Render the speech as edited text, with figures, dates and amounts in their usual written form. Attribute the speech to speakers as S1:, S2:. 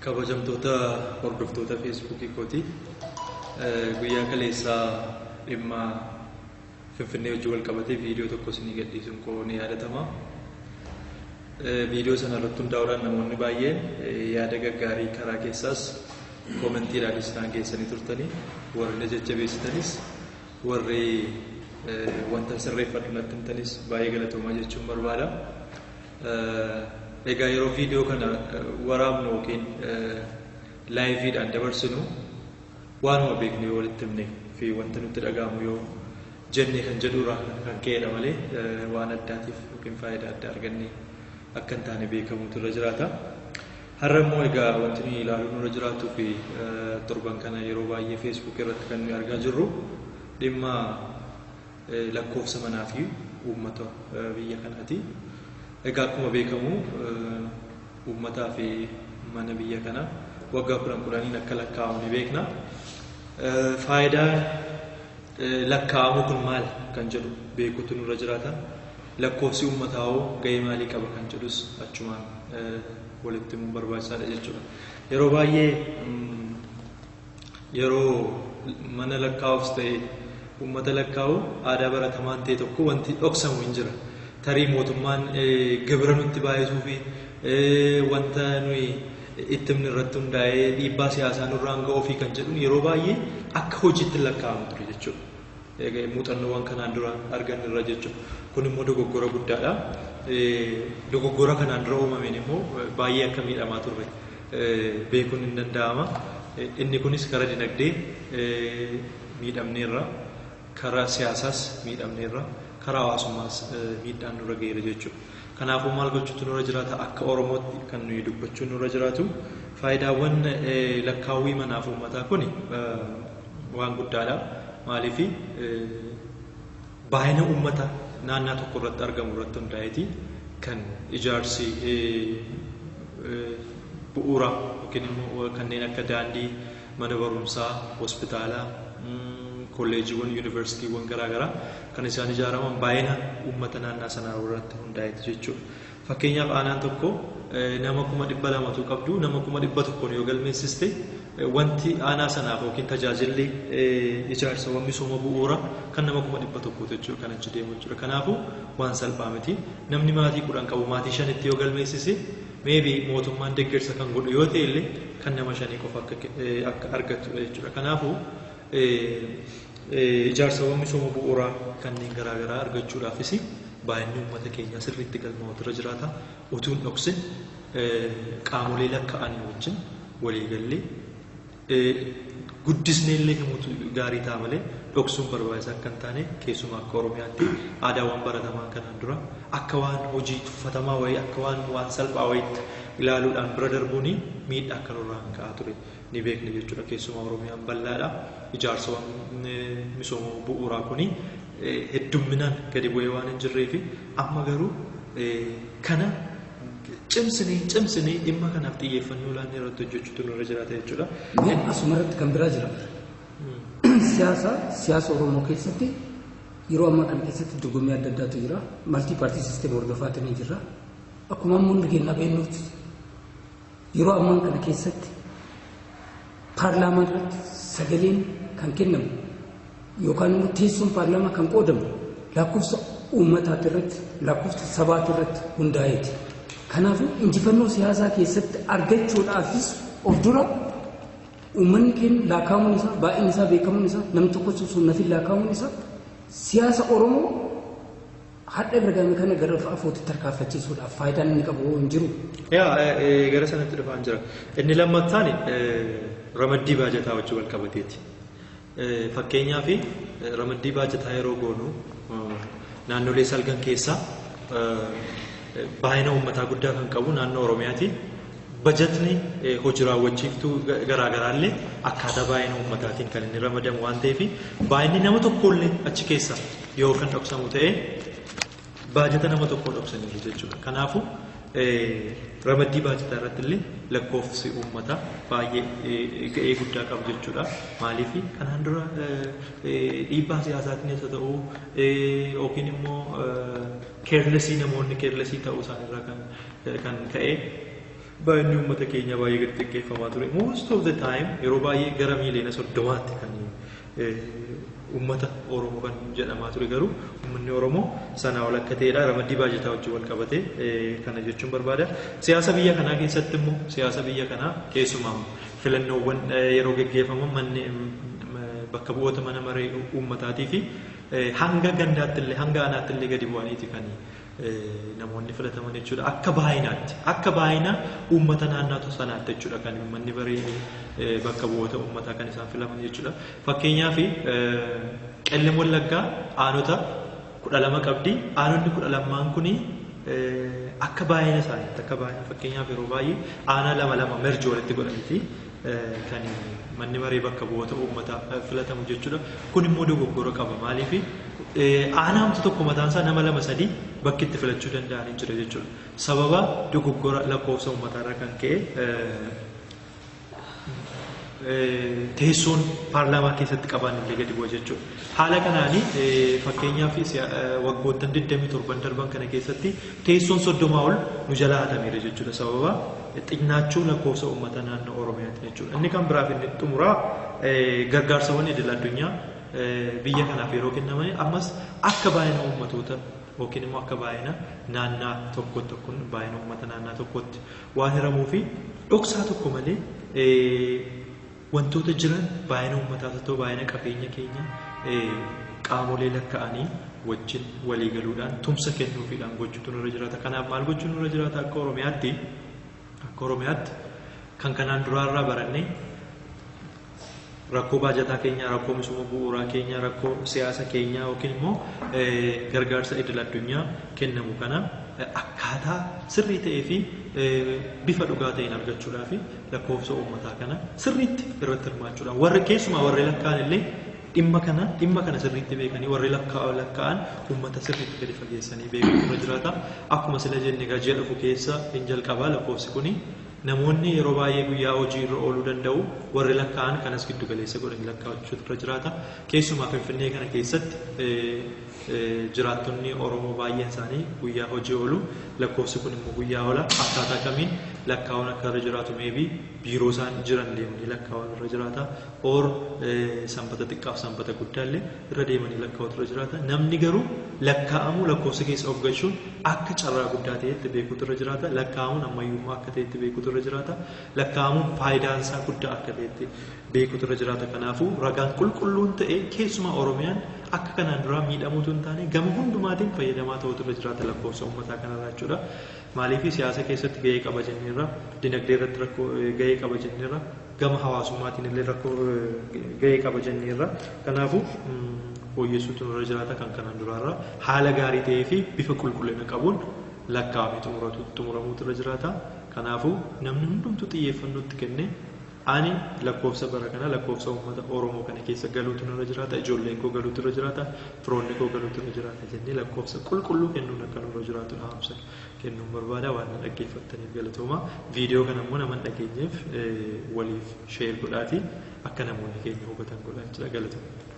S1: kabajamtoota hordoftoota feesbuukii kooti guyyaa kaleessaa dhimma Finfinnee wajjin wal qabatee viidiyoo tokko isinii gadhiisuun koo ni yaadatama. Viidiyoo sana irratti hundaa'uudhaan namoonni baay'een yaada gaggaarii karaa keessaas koomentiidhaan isaan geessanii turtanii warri jajjabeessitanis warri wanta sirreeffadhu natti himtanis baay'ee galatoomaa jechuun barbaada. Egaa yeroo viidiyoo kana waraabnu yookiin laayiviidhaan dabarsinu waanuma beeknu yoo walitti himne fi wanta nutti dhaga'amu yoo jenne kan jedhurraa kan ka'edha malee waan addaatiif yookiin faayidaa addaa argannee akka hin taane beekamutu irra jiraata. Har'a immoo egaa wanti nuyi ilaaluun irra jiraatuu fi torban kana yeroo baay'ee feesbuuk irratti kan nuyi argaa jirru dhimma lakkoofsa manaa fi uummata biyya kanaati. Egaa akkuma beekamu uummataa fi mana biyya kana waggaa 10 akka lakkaa'amu ni beekna. Faayidaa lakkaa'amu kun maal kan jedhu beekutu nurra jiraata. Lakkoofsi uummataa hoo gahee maalii qaba kan jedhus achumaan walitti himuun barbaachisaadha jechuudha. Yeroo baay'ee yeroo mana lakkaa'uus ta'e uummata lakkaa'u aadaa baratamaan ta'e tokko wanti dhoksamu hin jira. Tarii mootummaan gibira nutti baay'isuu fi wanta nuyi itti himne irratti hundaa'ee dhiibbaa siyaasaa nurraan ga'uu fi kan jedhuun yeroo baay'ee akka hojiitti lakkaa'amu ture jechuudha. Muuxannoowwan kanaan dura arganne irra jechuudha. Kun immoo dogoggora guddaadha. Dogoggora kanaan dura uumameen immoo baay'ee akka miidhamaa turre beekuun hin danda'ama. Inni kunis karaa dinagdee miidhamneerra, karaa siyaasaas miidhamneerra, karaa hawaasummaas miidhaan nurra ga'eera jechuudha. Kanaafuu maal gochuutu nurra jiraata akka Oromootti kan nuyi dubbachuun nurra jiraatu faayidaawwan lakkaawwii manaaf uummataa kuni waan guddaadha. Maaliif baay'ina uummata naannoo tokko irratti argamu irratti hundaa'eeti kan ijaarsi bu'uura yookiin immoo kanneen akka daandii, mana barumsaa, hospitaalaa, kolleejiiwwan, yuunivarsiitiiwwan garaagaraa kan isaan ijaaraman baay'ina uummata naannoo sanaa irratti hundaa'eeti jechuudha. Fakkeenyaaf aanaan tokko nama 200,000 qabdu nama 100,000 yoo galmeessiste wanti aanaa sanaaf yookiin tajaajilli ijaarsawwan misooma bu'uura kan nama 100,000 jechuudha kan achi deemu jechuudha. Kanaafuu waan salphaa miti. Namni maatii 10 qabu maatii 5 yoo galmeessise maybe mootummaan deeggarsa kan godhu yoo ta'e illee kan nama 5 qofa akka argatu jechuudha. Kanaafuu ijaarsawwan misooma bu'uuraa kanneen garaagaraa argachuudhaafis baay'inni uummata keenya sirriitti galmaa'utu irra jiraata. Utuun dhoksin qaamolee lakkaa'anii wajjin waliigallee guddisnee illee himuutu gaarii ta'a malee dhoksuun barbaachisaa akka hin taane keessumaa akka Oromiyaatti aadaawwan baratamaa kanaan dura akka waan hojii tuffatamaa wayii akka waan salphaa wayiitti ilaaluudhaan bira darbuun miidhaa akka nurraan ka'aa ture ni beekne jechuudha. Keessumaa Oromiyaan bal'aadha. Ijaarsawwan misooma bu'uuraa kuni heddumminaan gadi bu'ee waan hin jirreef amma garuu kana cimsinee dhimma kanaaf xiyyeeffannoo laannee irratti hojjechuutu nurra jiraata jechuudha.
S2: Asuma irratti kan biraa jira. Siyaasa Oromoo keessatti yeroo ammaa kana keessatti dorgommii adda addaatu jira. Maltii paartii siisteemii hordofaatiin ni jira. Akkuma ammoo kennaa beennuuti. Yeroo ammaa kana keessatti paarlaamaa irratti sagaleen kan kennamu yookaan immoo teessoon paarlaamaa kan qoodamu lakkoofsa uummataati irratti lakkoofsa sabaati irratti hundaa'eeti. Kanaafuu injifannoo siyaasaa keessatti argachuudhaafis of dura uummanni keenya lakkaa'amuun isaa baay'inni isaa beekamuun isaa namni tokko sun nafi lakkaa'amuun isaa siyaasa Oromoo hadha birgaame kana gara afootti tarkaanfachiisuudhaaf faayidaan inni qabu hin jiru.
S1: Gara sanatti dhufaan jira. Inni lammaffaan ramaddii baajataa wajjin wal qabateeti. Fakkeenyaaf ramaddii baajataa yeroo goonu naannolee salgan keessaa baay'ina uummataa guddaa kan qabu naannoo Oromiyaati. Bajetni hojii raawwachiiftuu garaagaraallee akkaataa baay'ina uummataatiin kan inni ramadamu waan ta'eef baay'inni nama tokkollee achi keessa yoo kan dhoksamu ta'e baajata nama tokko dhoksanii jechuudha. Kanaafuu ramaddii baajataa irratti illee lakkoofsi uummataa baay'ee ga'ee guddaa qabu jechuudha. Maaliif kanaan dura dhiibbaa siyaasaatiin isa ta'uu yookiin immoo keerlesii namoonni keerlesii ta'uu isaaniirraa kan ka'e baay'inni uummata keenya baay'ee gadi xiqqeeffamaa ture. Most of the time yeroo baay'ee gara miiliyoona 30tti kan uummata Oromoo kan jedhamaa ture garuu uummanni Oromoo sanaa ol akka ta'edha. Ramaddii baajataa wajjin wal qabatee kana jechuun barbaada. Siyaasa biyya kanaa keessatti immoo siyaasa biyya kanaa keessumaa filannoowwan yeroo gaggeeffaman manni bakka bu'oota mana maree uummataatii fi hanga gandaatti illee hanga aanaatti illee gadi bu'aniiti kan namoonni filataman jechuudha. Akka baay'ina uummata naannoo sanaatti jechuudha kan manni maree bakka bu'oota uummataa kan isaan filaman jechuudha. Fakkeenyaaf Qellem Wallaggaa aanota 12 qabdi. Aanonni 12 kuni akka baay'ina isaaniitti akka baay'ina fakkeenyaaf yeroo baay'ee aanaa 2 merji walitti godhaniiti kan manni maree bakka bu'oota uummataa filatamu jechuudha. Kun immoo dogoggora qaba. Maaliif aanaa tokko mataan isaa nama 2-3 bakki itti filachuu danda'anii jira jechuudha. Sababa dogoggora lakkoofsa uummataa kan ka'e teessoon paarlaamaa keessatti qaban illee gadi bu'a jechuudha. Haala kanaan fakkeenyaaf waggoottan 27 darban kana keessatti teessoon 30 ol nu jalaa hatameera jechuudha. Sababa xinnaachuu lakkoofsa uummata naannoo Oromiyaati jechuudha. Inni kan biraaf inni xumuraa gargaarsawwan idil addunyaa biyya kanaaf yeroo kennaman ammas akka baay'ina uummatoota yookiin immoo akka baay'ina naannaa tokkotti kun baay'ina uummata naannaa tokkotti waan hiramuu fi dhoksaa tokko malee wantoota jiran baay'ina uummataas ta'u baay'ina qabeenya keenya qaamolee lakkaa'anii wajjin walii galuudhaan tumsa kennuufiidhaan gochuutu nurra jiraata. Kanaaf maal gochuun nurra jiraata akka Oromiyaatti kan kanaan duraarraa barannee rakkoo baajataa keenya, rakkoo misooma bu'uuraa keenya, rakkoo siyaasa keenya yookiin immoo gargaarsa idil addunyaa kennamu kana akkaataa sirrii ta'ee fi bifa dhugaa ta'een argachuudhaa fi lakkoofsa uummataa kana sirriitti irratti hirmaachuudhaan warri keessumaa warri lakkaa'an illee dhimma kana sirriitti beekanii warri lakkaa'an uummata sirriitti gadi fageessanii beekuun irra jiraata. Akkuma sila jenne ji'a dhufu keessa hin jalqabaa lakkoofsi kuni namoonni yeroo baay'ee guyyaa hojii irra ooluu danda'u warri lakkaa'an kanas giddu galeessa godhanii lakkaa'achuutu irra jiraata. Keessumaa Finfinnee kana keessatti jiraattonni Oromoo baay'een isaanii guyyaa hojii oolu lakkoofsi kun immoo guyyaa oola akkaataa kamiin lakkaa'uun akka irra jiraatu meebii biiroo isaan jiran deemanii lakkaa'uun irra jiraata. Or sanbata xiqqaaf sanbata guddaallee irra deemanii lakkaa'utu irra jiraata. Namni garuu lakkaa'amuu lakkoofsa keessa of galchuun akka carraa guddaa ta'etti beekuutu irra jiraata. Lakkaa'amuun ammayyummaa akka ta'etti beekuutu irra jiraata. Lakkaa'amuun faayidaan isaa guddaa akka ta'etti beekuutu irra jiraata. Kanaafuu ragaan qulqulluun ta'e keessumaa Oromiyaan akka kanaan duraa miidhamuutu hin taane gama hundumaatiin fayyadamaa ta'uutu irra jiraata lakkoofsa uummataa kanarraa jechuudha. Maaliif siyaasa keessatti gahee qaba jenneerra, dinagdee irratti rakkoo gahee qaba jenneerra, gama hawaasummaatiin illee rakkoo gahee qaba jenneerra. Kanaafuu fooyyessuutu irra jiraata kan kanaan duraarraa haala gaarii ta'ee fi bifa qulqullina qabuun lakkaa'amee xumuramuutu irra jiraata. Kanaafuu namni hundumtuu xiyyeeffannootti kennee ani lakkoofsa bara kana lakkoofsa uummata Oromoo kana keessa galuutu irra jiraata. Ijoolleen koo galuutu irra jiraata. Firoonni koo galuutu irra jiraata jennee lakkoofsa qulqulluu kennuun akka nurra jiraatu dhaamsa kennuun barbaada. Waan dhaggeeffattaniif galatooma. Viidiyoo kana immoo nama dhageenyeef waliif sheer godhaatii akka namoonni keenya hubatan godhaa jechuudha. Galatooma.